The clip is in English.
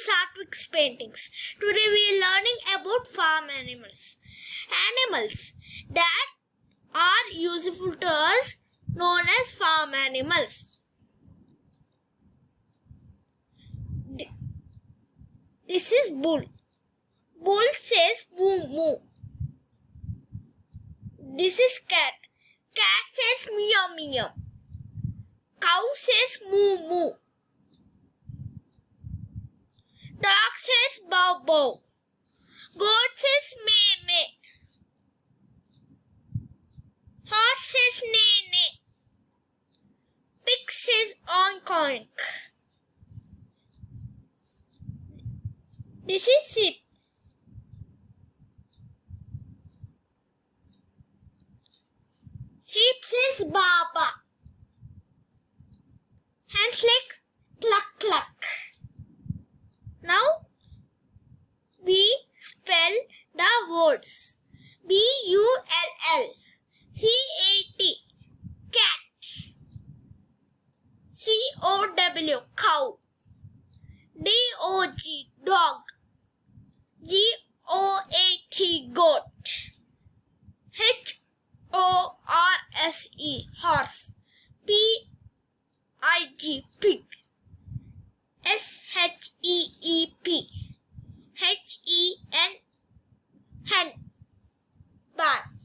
Satvik's paintings. Today we are learning about farm animals. Animals that are useful to us known as farm animals. This is bull. Bull says moo moo. This is cat. Cat says meow meow. Cow says moo moo. Dog says bow bow. Goat says meh meh. Horse says neigh neigh. Pig says oink oink. This is sheep. Sheep says ba ba. Hens like cluck cluck. Now we spell the words. B-U-L-L. C-A-T. C-O-W. Cow. D-O-G. Dog. G-O-A-T. Goat. H-O-R-S-E. Horse. P-I-G. Pig. S-H-E-E-P. H-E-N. Hen. Barn.